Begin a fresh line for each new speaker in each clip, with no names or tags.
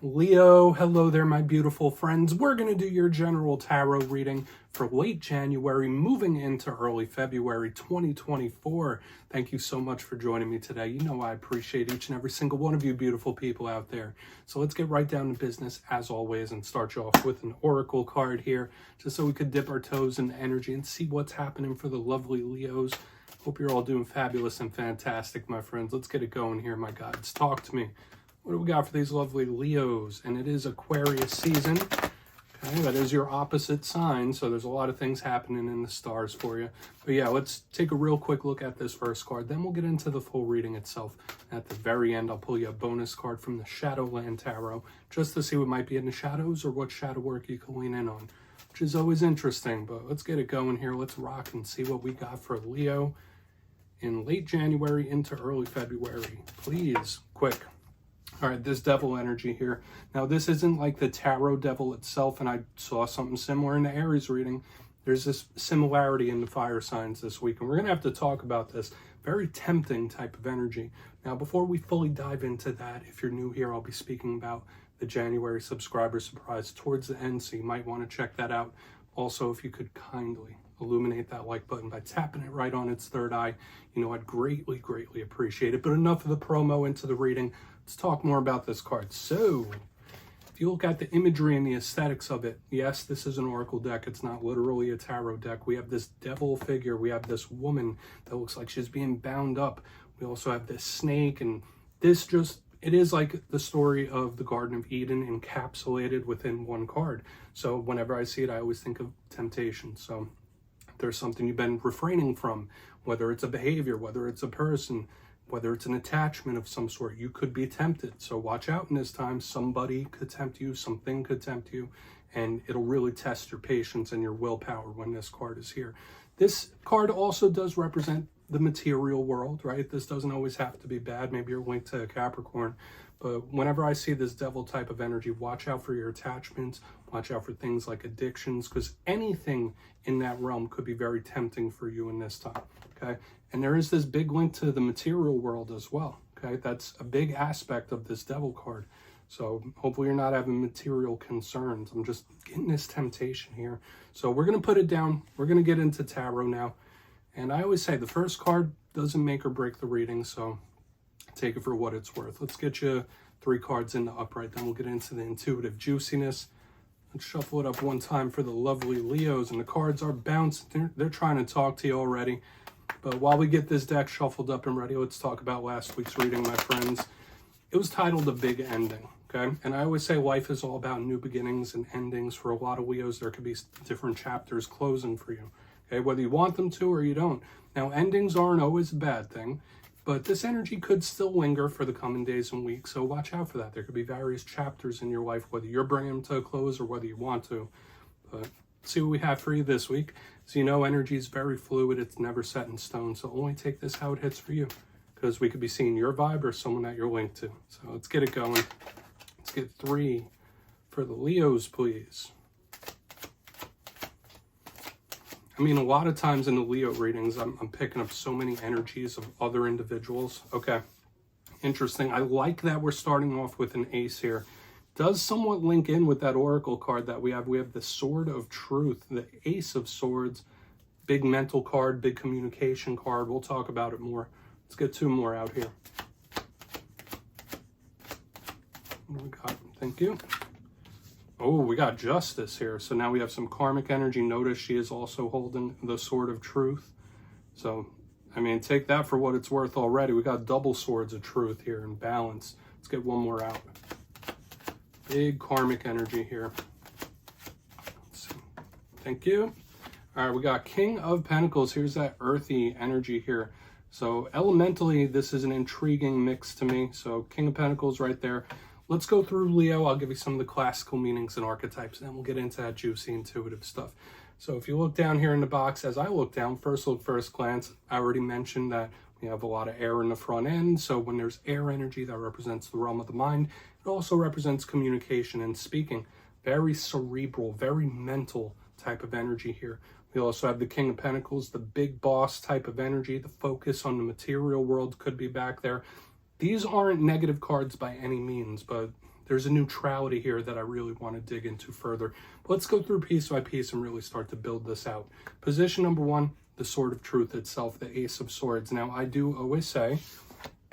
Leo, hello there, my beautiful friends. We're going to do your general tarot reading for late January, moving into early February 2024. Thank you so much for joining me today. You know I appreciate each and every single one of you beautiful people out there. So let's get right down to business, as always, and start you off with an oracle card here, just so we could dip our toes in the energy and see what's happening for the lovely Leos. Hope you're all doing fabulous and fantastic, my friends. Let's get it going here, my gods. Talk to me. What do we got for these lovely Leos? And it is Aquarius season. Okay, that is your opposite sign, so there's a lot of things happening in the stars for you. But yeah, let's take a real quick look at this first card. Then we'll get into the full reading itself. At the very end, I'll pull you a bonus card from the Shadowland Tarot, just to see what might be in the shadows or what shadow work you can lean in on, which is always interesting. But let's get it going here. Let's rock and see what we got for Leo in late January into early February. Please, quick. All right, this devil energy here. Now, this isn't like the tarot devil itself, and I saw something similar in the Aries reading. There's this similarity in the fire signs this week, and we're going to have to talk about this. Very tempting type of energy. Now, before we fully dive into that, if you're new here, I'll be speaking about the January subscriber surprise towards the end, so you might want to check that out. Also, if you could kindly illuminate that like button by tapping it right on its third eye, you know, I'd greatly, greatly appreciate it. But enough of the promo, into the reading. Let's talk more about this card. So, if you look at the imagery and the aesthetics of it, yes, this is an oracle deck. It's not literally a tarot deck. We have this devil figure. We have this woman that looks like she's being bound up. We also have this snake, and this just, it is like the story of the Garden of Eden encapsulated within one card. So whenever I see it, I always think of temptation. So if there's something you've been refraining from, whether it's a behavior, whether it's a person, whether it's an attachment of some sort, you could be tempted. So watch out in this time. Somebody could tempt you, something could tempt you, and it'll really test your patience and your willpower when this card is here. This card also does represent the material world, right? This doesn't always have to be bad. Maybe you're linked to Capricorn, but whenever I see this devil type of energy, watch out for your attachments, watch out for things like addictions, because anything in that realm could be very tempting for you in this time, okay? And there is this big link to the material world as well, okay? That's a big aspect of this devil card. So hopefully you're not having material concerns. I'm just getting this temptation here. So we're going to put it down. We're going to get into tarot now. And I always say the first card doesn't make or break the reading, so take it for what it's worth. Let's get you 3 cards in the upright, then we'll get into the intuitive juiciness. Let's shuffle it up one time for the lovely Leos, and the cards are bouncing. They're trying to talk to you already. But while we get this deck shuffled up and ready, let's talk about last week's reading, my friends. It was titled A Big Ending, okay? And I always say life is all about new beginnings and endings. For a lot of Leos, there could be different chapters closing for you, okay? Whether you want them to or you don't. Now, endings aren't always a bad thing, but this energy could still linger for the coming days and weeks, so watch out for that. There could be various chapters in your life, whether you're bringing them to a close or whether you want to. But see what we have for you this week. So you know, energy is very fluid. It's never set in stone. So only take this how it hits for you, because we could be seeing your vibe or someone that you're linked to. So let's get it going. Let's get 3 for the Leos, please. I mean, a lot of times in the Leo readings, I'm picking up so many energies of other individuals. Okay, interesting. I like that we're starting off with an ace here. Does somewhat link in with that oracle card that we have. We have the Sword of Truth, the Ace of Swords, big mental card, big communication card. We'll talk about it more. Let's get 2 more out here. What do we got? Thank you. Oh, we got Justice here. So now we have some karmic energy. Notice she is also holding the Sword of Truth. So, I mean, take that for what it's worth already. We got double swords of truth here in balance. Let's get 1 more out. Big karmic energy here. Let's see. Thank you. All right, we got King of Pentacles. Here's that earthy energy here. So elementally, this is an intriguing mix to me. So King of Pentacles right there. Let's go through Leo. I'll give you some of the classical meanings and archetypes, and then we'll get into that juicy intuitive stuff. So if you look down here in the box, as I look down, first look, first glance, I already mentioned that we have a lot of air in the front end. So when there's air energy, that represents the realm of the mind. It also represents communication and speaking. Very cerebral, very mental type of energy here. We also have the King of Pentacles, the big boss type of energy. The focus on the material world could be back there. These aren't negative cards by any means, but there's a neutrality here that I really want to dig into further. But let's go through piece by piece and really start to build this out. Position number one, the Sword of Truth itself, the Ace of Swords. Now, I do always say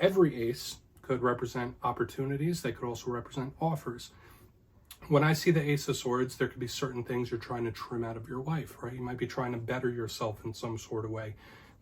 every ace could represent opportunities. They could also represent offers. When I see the Ace of Swords, there could be certain things you're trying to trim out of your life, right? You might be trying to better yourself in some sort of way.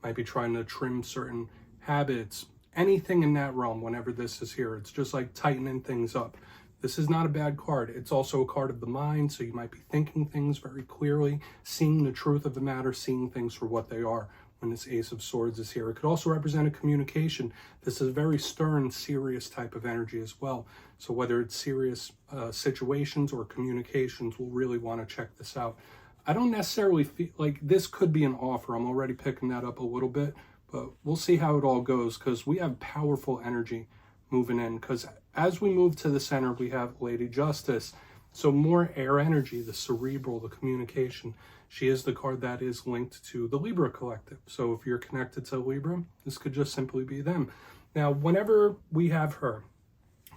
Might be trying to trim certain habits, anything in that realm. Whenever this is here, it's just like tightening things up. This is not a bad card. It's also a card of the mind, so you might be thinking things very clearly, seeing the truth of the matter, seeing things for what they are when this Ace of Swords is here. It could also represent a communication. This is a very stern, serious type of energy as well. So whether it's serious situations or communications, we'll really want to check this out. I don't necessarily feel like this could be an offer. I'm already picking that up a little bit, but we'll see how it all goes, because we have powerful energy moving in, because as we move to the center, we have Lady Justice. So more air energy, the cerebral, the communication. She is the card that is linked to the Libra collective. So if you're connected to Libra, this could just simply be them. Now, whenever we have her,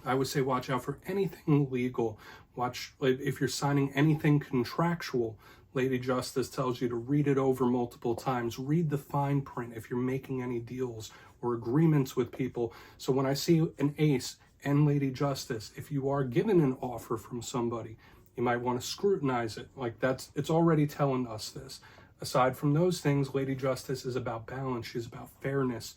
I would say watch out for anything legal. Watch if you're signing anything contractual. Lady Justice tells you to read it over multiple times. Read the fine print if you're making any deals or agreements with people. So when I see an ace and Lady Justice, if you are given an offer from somebody, you might want to scrutinize it. Like it's already telling us this. Aside from those things, Lady Justice is about balance. She's about fairness.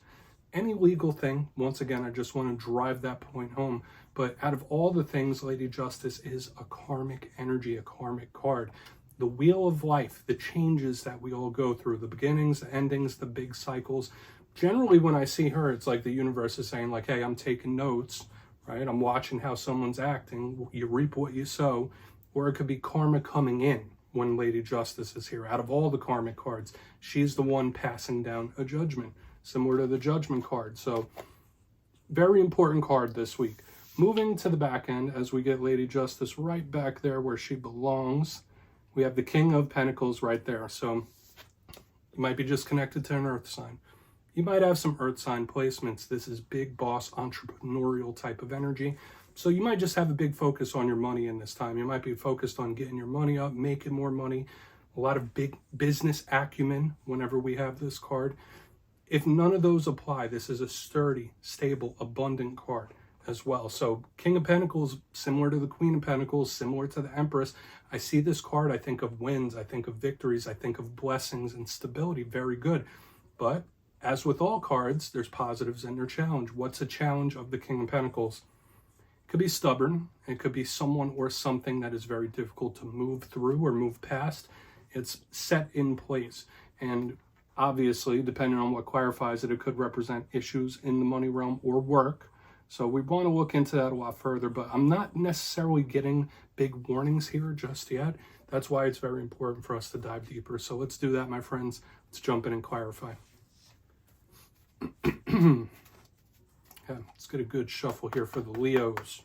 Any legal thing, once again, I just want to drive that point home. But out of all the things, Lady Justice is a karmic energy, a karmic card. The wheel of life, the changes that we all go through, the beginnings, the endings, the big cycles. Generally, when I see her, it's like the universe is saying, like, hey, I'm taking notes, right? I'm watching how someone's acting. You reap what you sow. Or it could be karma coming in when Lady Justice is here. Out of all the karmic cards, she's the one passing down a judgment, similar to the Judgment card. So, very important card this week. Moving to the back end, as we get Lady Justice right back there where she belongs, we have the King of Pentacles right there. So, you might be just connected to an earth sign. You might have some earth sign placements. This is big boss entrepreneurial type of energy. So you might just have a big focus on your money in this time. You might be focused on getting your money up, making more money, a lot of big business acumen whenever we have this card. If none of those apply, this is a sturdy, stable, abundant card as well. So King of Pentacles, similar to the Queen of Pentacles, similar to the Empress. I see this card, I think of wins, I think of victories, I think of blessings and stability. Very good. But as with all cards, there's positives and their challenge. What's a challenge of the King of Pentacles? Could be stubborn. It could be someone or something that is very difficult to move through or move past. It's set in place. And obviously, depending on what clarifies it, it could represent issues in the money realm or work. So we want to look into that a lot further, but I'm not necessarily getting big warnings here just yet. That's why it's very important for us to dive deeper. So let's do that, my friends. Let's jump in and clarify. Okay, let's get a good shuffle here for the Leos.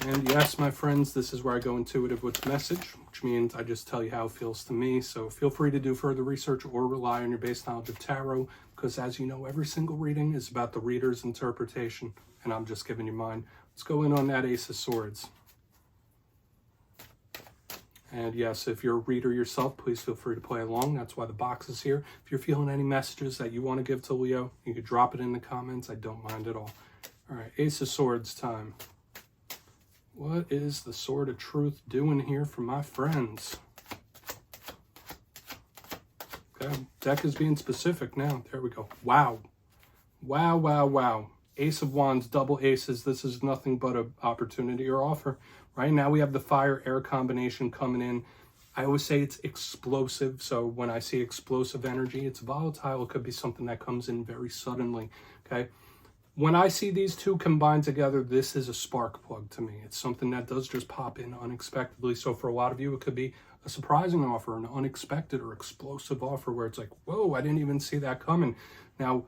And yes, my friends, this is where I go intuitive with the message, which means I just tell you how it feels to me. So feel free to do further research or rely on your base knowledge of tarot, because as you know, every single reading is about the reader's interpretation, and I'm just giving you mine. Let's go in on that Ace of Swords. And yes, if you're a reader yourself, please feel free to play along. That's why the box is here. If you're feeling any messages that you want to give to Leo, you can drop it in the comments. I don't mind at all. All right, Ace of Swords time. What is the Sword of Truth doing here for my friends? Okay, deck is being specific now. There we go. Wow. Wow, wow, wow. Ace of Wands, double aces. This is nothing but an opportunity or offer. Right now we have the fire-air combination coming in. I always say it's explosive. So when I see explosive energy, it's volatile. It could be something that comes in very suddenly. Okay. When I see these two combined together, this is a spark plug to me. It's something that does just pop in unexpectedly. So for a lot of you, it could be a surprising offer, an unexpected or explosive offer where it's like, whoa, I didn't even see that coming. Now,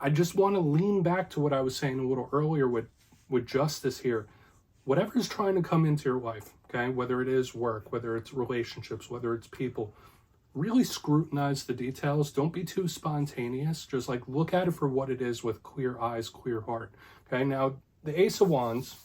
I just want to lean back to what I was saying a little earlier with justice here. Whatever is trying to come into your life, okay, whether it is work, whether it's relationships, whether it's people, really scrutinize the details. Don't be too spontaneous. Just look at it for what it is with clear eyes, clear heart. Okay, now the Ace of Wands,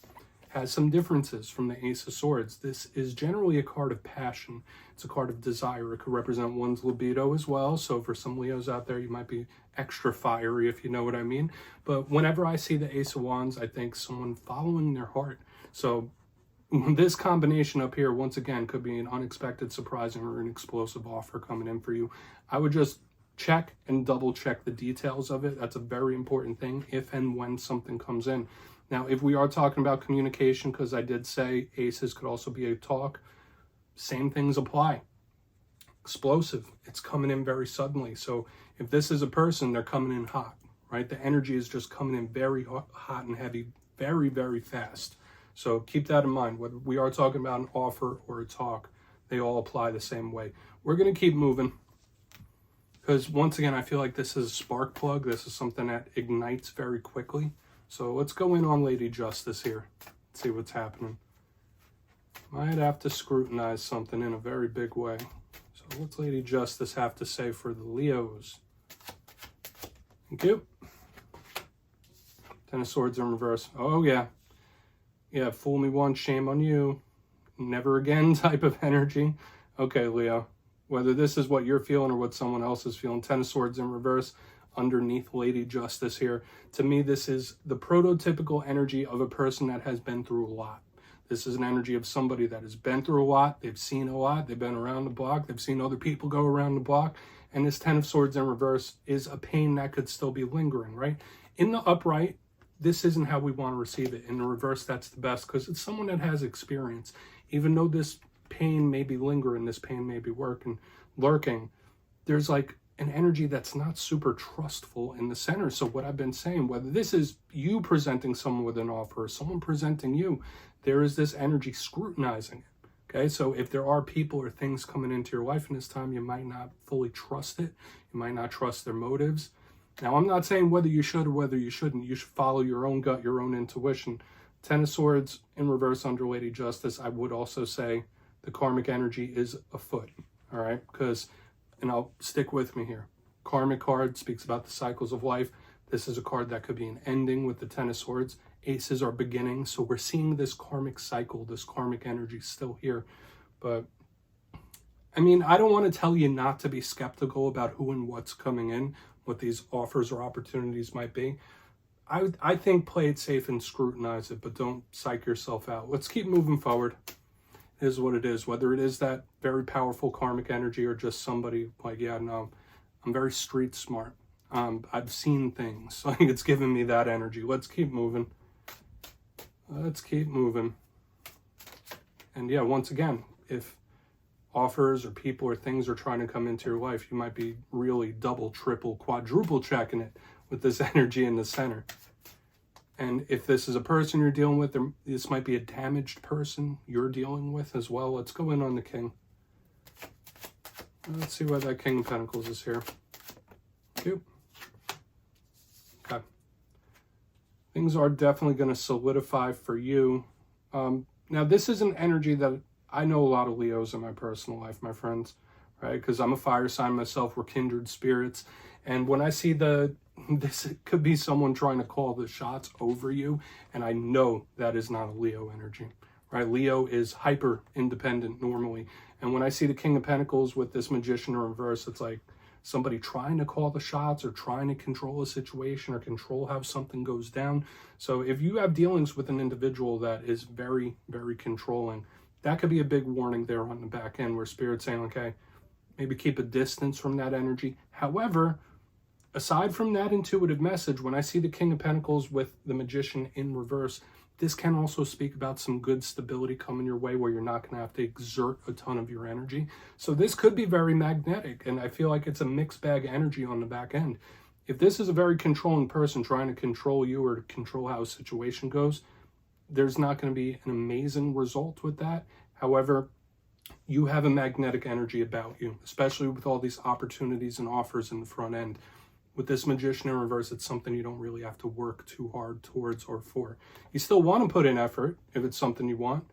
has some differences from the Ace of Swords. This is generally a card of passion. It's a card of desire. It could represent one's libido as well. So for some Leos out there, you might be extra fiery, if you know what I mean. But whenever I see the Ace of Wands, I think someone following their heart. So this combination up here, once again, could be an unexpected, surprising, or an explosive offer coming in for you. I would just check and double check the details of it. That's a very important thing if and when something comes in. Now, if we are talking about communication, because I did say aces could also be a talk, same things apply. Explosive, it's coming in very suddenly. So if this is a person, they're coming in hot, right? The energy is just coming in very hot and heavy, very, very fast. So keep that in mind. Whether we are talking about an offer or a talk, they all apply the same way. We're going to keep moving because, once again, I feel like this is a spark plug. This is something that ignites very quickly. So let's go in on Lady Justice here. Let's see what's happening. Might have to scrutinize something in a very big way. So what's Lady Justice have to say for the Leos? Thank you. Ten of Swords in reverse. Oh, yeah. Yeah, fool me once, shame on you. Never again type of energy. Okay, Leo. Whether this is what you're feeling or what someone else is feeling. Ten of Swords in reverse underneath Lady Justice here. To me, this is the prototypical energy of a person that has been through a lot. This is an energy of somebody that has been through a lot. They've seen a lot. They've been around the block. They've seen other people go around the block. And this Ten of Swords in reverse is a pain that could still be lingering, right? In the upright, this isn't how we want to receive it. In the reverse, that's the best because it's someone that has experience. Even though this pain may be lingering, this pain may be lurking, there's like an energy that's not super trustful in the center. So what I've been saying, whether this is you presenting someone with an offer or someone presenting you, there is this energy scrutinizing it. Okay, so if there are people or things coming into your life in this time, you might not fully trust it. You might not trust their motives. Now, I'm not saying whether you should or whether you shouldn't. You should follow your own gut, your own intuition. Ten of Swords in reverse under Lady Justice. I would also say the karmic energy is afoot. All right, because, and I'll stick with me here. Karmic card speaks about the cycles of life. This is a card that could be an ending with the Ten of Swords. Aces are beginning. So we're seeing this karmic cycle, this karmic energy still here. But I mean, I don't want to tell you not to be skeptical about who and what's coming in, what these offers or opportunities might be. I think play it safe and scrutinize it, but don't psych yourself out. Let's keep moving forward. It is what it is. Whether it is that very powerful karmic energy or just somebody like, yeah, no, I'm very street smart. I've seen things. Like, it's giving me that energy. Let's keep moving. Let's keep moving. And yeah, once again, if offers or people or things are trying to come into your life, you might be really double, triple, quadruple checking it with this energy in the center. And if this is a person you're dealing with, this might be a damaged person you're dealing with as well. Let's go in on the King. Let's see why that King of Pentacles is here. Thank you. Okay. Things are definitely going to solidify for you. Now, this is an energy that I know a lot of Leos in my personal life, my friends, right? Because I'm a fire sign myself. We're kindred spirits. And when I see this could be someone trying to call the shots over you. And I know that is not a Leo energy, right? Leo is hyper independent normally. And when I see the King of Pentacles with this Magician in reverse, it's like somebody trying to call the shots or trying to control a situation or control how something goes down. So if you have dealings with an individual that is very, very controlling, that could be a big warning there on the back end where Spirit's saying, okay, maybe keep a distance from that energy. However, aside from that intuitive message, when I see the King of Pentacles with the Magician in reverse, this can also speak about some good stability coming your way where you're not going to have to exert a ton of your energy. So this could be very magnetic, and I feel like it's a mixed bag energy on the back end. If this is a very controlling person trying to control you or to control how a situation goes, there's not going to be an amazing result with that. However, you have a magnetic energy about you, especially with all these opportunities and offers in the front end. With this Magician in reverse, it's something you don't really have to work too hard towards or for. You still want to put in effort if it's something you want,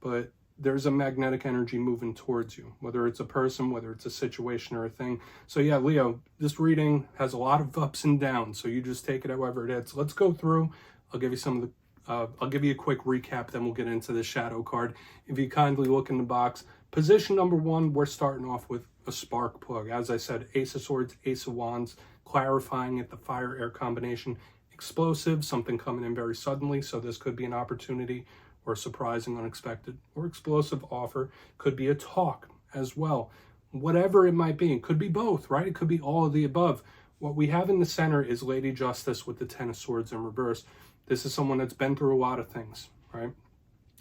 but there's a magnetic energy moving towards you, whether it's a person, whether it's a situation or a thing. So yeah, Leo, this reading has a lot of ups and downs, so you just take it however it is. Let's go through. I'll give you some of I'll give you a quick recap, then we'll get into the shadow card. If you kindly look in the box, position number 1, we're starting off with a spark plug. As I said, Ace of Swords, Ace of Wands, clarifying it, the fire-air combination, explosive, something coming in very suddenly. So this could be an opportunity or surprising, unexpected, or explosive offer. Could be a talk as well. Whatever it might be, it could be both, right? It could be all of the above. What we have in the center is Lady Justice with the Ten of Swords in reverse. This is someone that's been through a lot of things, right?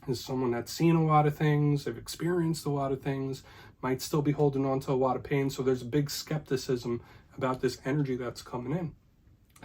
This is someone that's seen a lot of things, they've experienced a lot of things, might still be holding on to a lot of pain. So there's a big skepticism about this energy that's coming in.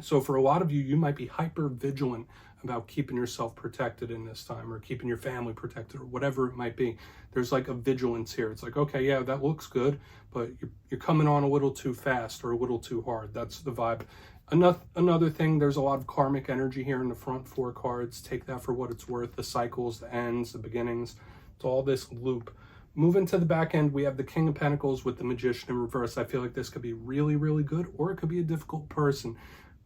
So for a lot of you, you might be hyper vigilant about keeping yourself protected in this time, or keeping your family protected, or whatever it might be. There's like a vigilance here. It's like, okay, yeah, that looks good, but you're coming on a little too fast or a little too hard. That's the vibe. Another thing, there's a lot of karmic energy here in the front 4 cards. Take that for what it's worth. The cycles, the ends, the beginnings. It's all this loop. Moving to the back end, we have the King of Pentacles with the Magician in reverse. I feel like this could be really, really good, or it could be a difficult person.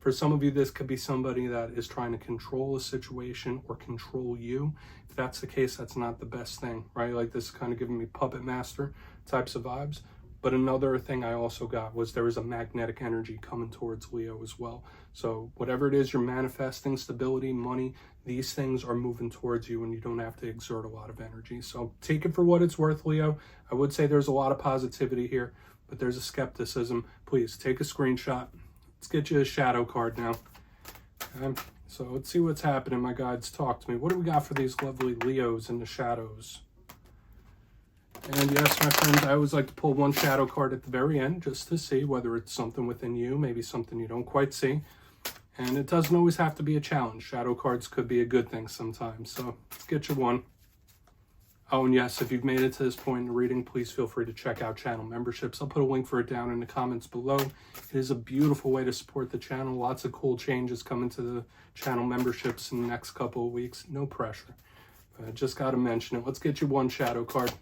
For some of you, this could be somebody that is trying to control a situation or control you. If that's the case, that's not the best thing, right? Like, this is kind of giving me puppet master types of vibes. But another thing I also got was there was a magnetic energy coming towards Leo as well. So whatever it is you're manifesting, stability, money, these things are moving towards you, and you don't have to exert a lot of energy. So take it for what it's worth, Leo. I would say there's a lot of positivity here, but there's a skepticism. Please take a screenshot. Let's get you a shadow card now. Okay. So let's see what's happening. My guides, talk to me. What do we got for these lovely Leos in the shadows? And yes, my friends, I always like to pull one shadow card at the very end just to see whether it's something within you, maybe something you don't quite see. And it doesn't always have to be a challenge. Shadow cards could be a good thing sometimes. So let's get you one. Oh, and yes, if you've made it to this point in the reading, please feel free to check out channel memberships. I'll put a link for it down in the comments below. It is a beautiful way to support the channel. Lots of cool changes coming to the channel memberships in the next couple of weeks. No pressure. But I just got to mention it. Let's get you one shadow card.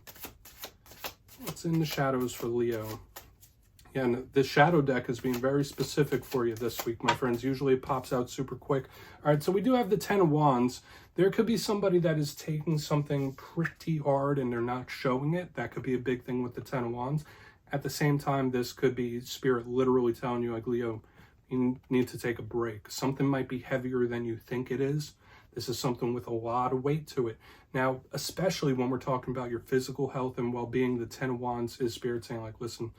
What's in the shadows for Leo? Yeah, and the shadow deck is being very specific for you this week, my friends. Usually it pops out super quick. All right, so we do have the Ten of Wands. There could be somebody that is taking something pretty hard and they're not showing it. That could be a big thing with the Ten of Wands. At the same time, this could be Spirit literally telling you, like, Leo, you need to take a break. Something might be heavier than you think it is. This is something with a lot of weight to it. Now, especially when we're talking about your physical health and well-being, the Ten of Wands is Spirit saying, like, listen,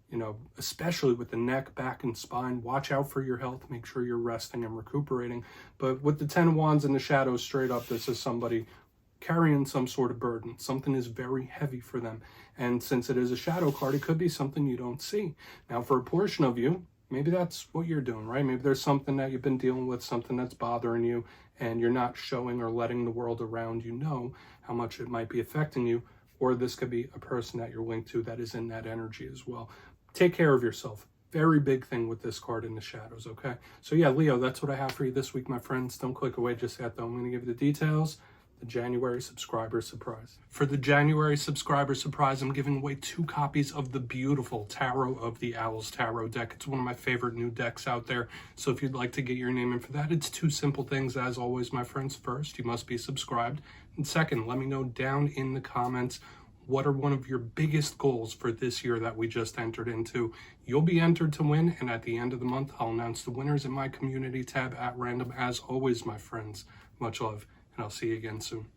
you know, especially with the neck, back, and spine, watch out for your health. Make sure you're resting and recuperating. But with the Ten of Wands in the shadows, straight up, this is somebody carrying some sort of burden. Something is very heavy for them. And since it is a shadow card, it could be something you don't see. Now, for a portion of you, maybe that's what you're doing, right? Maybe there's something that you've been dealing with, something that's bothering you, and you're not showing or letting the world around you know how much it might be affecting you. Or this could be a person that you're linked to that is in that energy as well. Take care of yourself. Very big thing with this card in the shadows, okay? So yeah, Leo, that's what I have for you this week, my friends. Don't click away just yet, though. I'm going to give you the details. The January subscriber surprise. For the January subscriber surprise, I'm giving away 2 copies of the beautiful Tarot of the Owls tarot deck. It's one of my favorite new decks out there. So if you'd like to get your name in for that, it's 2 simple things, as always, my friends. First, you must be subscribed. And second, let me know down in the comments, what are one of your biggest goals for this year that we just entered into? You'll be entered to win, and at the end of the month, I'll announce the winners in my community tab at random. As always, my friends, much love, and I'll see you again soon.